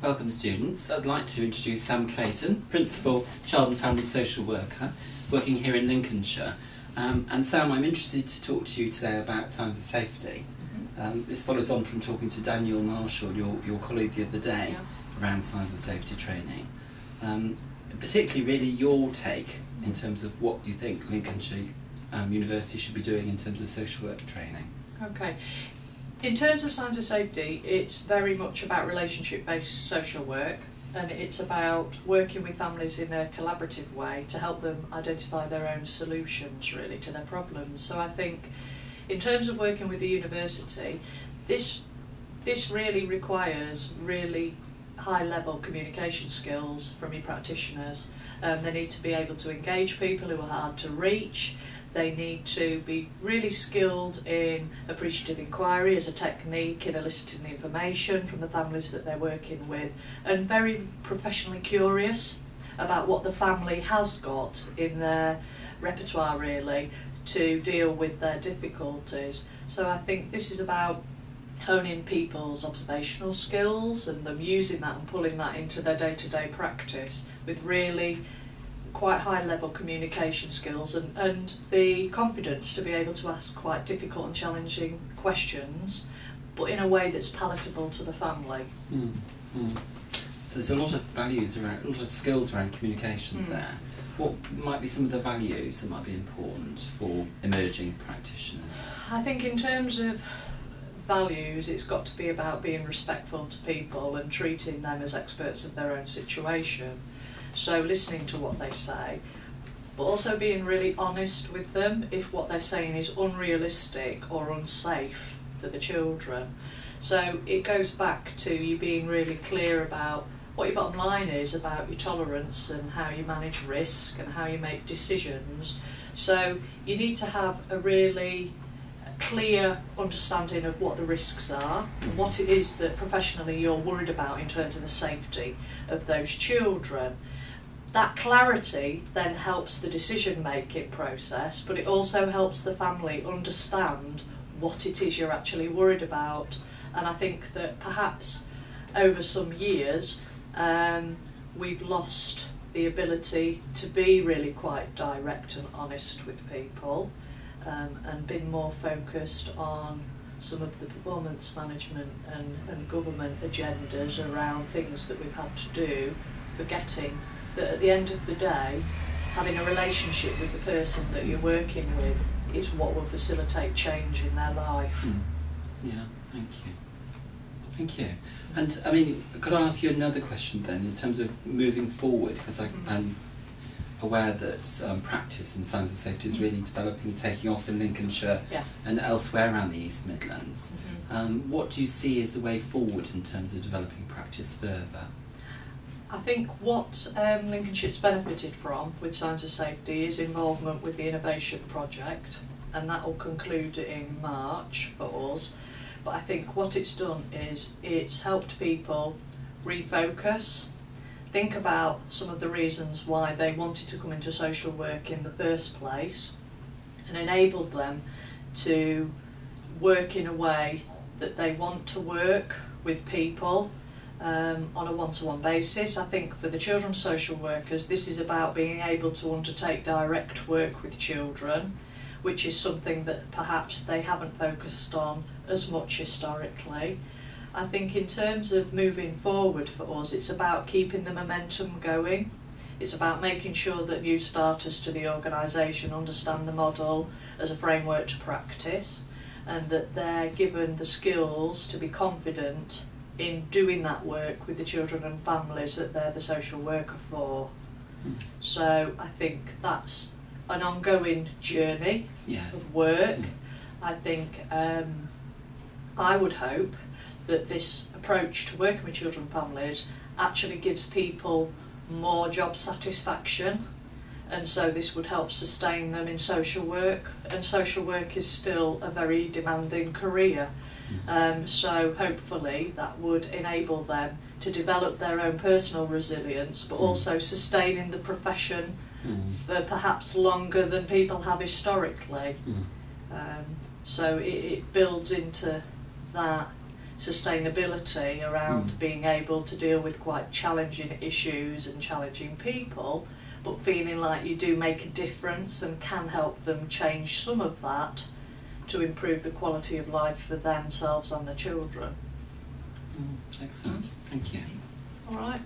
Welcome students. I'd like to introduce Sam Clayton, Principal Child and Family Social Worker, working here in Lincolnshire. And Sam, I'm interested to talk to you today about signs of safety. This follows on from talking to Daniel Marshall, your colleague the other day, around signs of safety training. Particularly really your take in terms of what you think Lincolnshire University should be doing in terms of social work training. Okay. In terms of signs of safety, it's very much about relationship-based social work, and it's about working with families in a collaborative way to help them identify their own solutions really to their problems. So I think in terms of working with the university, this really requires really high-level communication skills from your practitioners. They need to be able to engage people who are hard to reach. They need to be really skilled in appreciative inquiry as a technique in eliciting the information from the families that they're working with, and very professionally curious about what the family has got in their repertoire really to deal with their difficulties. So I think this is about honing people's observational skills and them using that and pulling that into their day-to-day practice with really quite high-level communication skills and the confidence to be able to ask quite difficult and challenging questions, but in a way that's palatable to the family. So there's a lot of values around, a lot of skills around communication there. What might be some of the values that might be important for emerging practitioners? I think in terms of values, it's got to be about being respectful to people and treating them as experts of their own situation. So listening to what they say, but also being really honest with them if what they're saying is unrealistic or unsafe for the children. So it goes back to you being really clear about what your bottom line is about your tolerance and how you manage risk and how you make decisions. So you need to have a really clear understanding of what the risks are and what it is that professionally you're worried about in terms of the safety of those children. That clarity then helps the decision-making process, but it also helps the family understand what it is you're actually worried about. And I think that perhaps over some years we've lost the ability to be really quite direct and honest with people, and been more focused on some of the performance management and government agendas around things that we've had to do, forgetting that at the end of the day, having a relationship with the person that you're working with is what will facilitate change in their life. Yeah, thank you. Thank you. And I mean, could I ask you another question then, in terms of moving forward, because I'm aware that practice in signs of safety is really developing, taking off in Lincolnshire and elsewhere around the East Midlands. What do you see as the way forward in terms of developing practice further? I think what Lincolnshire's benefited from with signs of safety is involvement with the innovation project, and that will conclude in March for us. But I think what it's done is it's helped people refocus, think about some of the reasons why they wanted to come into social work in the first place, and enabled them to work in a way that they want to work with people on a one-to-one basis. I think for the children's social workers, this is about being able to undertake direct work with children, which is something that perhaps they haven't focused on as much historically. I think in terms of moving forward for us, it's about keeping the momentum going. It's about making sure that new starters to the organisation understand the model as a framework to practice, and that they're given the skills to be confident in doing that work with the children and families that they're the social worker for. So I think that's an ongoing journey of work. I think I would hope that this approach to working with children and families actually gives people more job satisfaction, and so this would help sustain them in social work, and social work is still a very demanding career. So hopefully that would enable them to develop their own personal resilience, but also sustaining the profession for perhaps longer than people have historically. So it builds into that sustainability around being able to deal with quite challenging issues and challenging people, but feeling like you do make a difference and can help them change some of that to improve the quality of life for themselves and the children. Excellent, thank you. All right.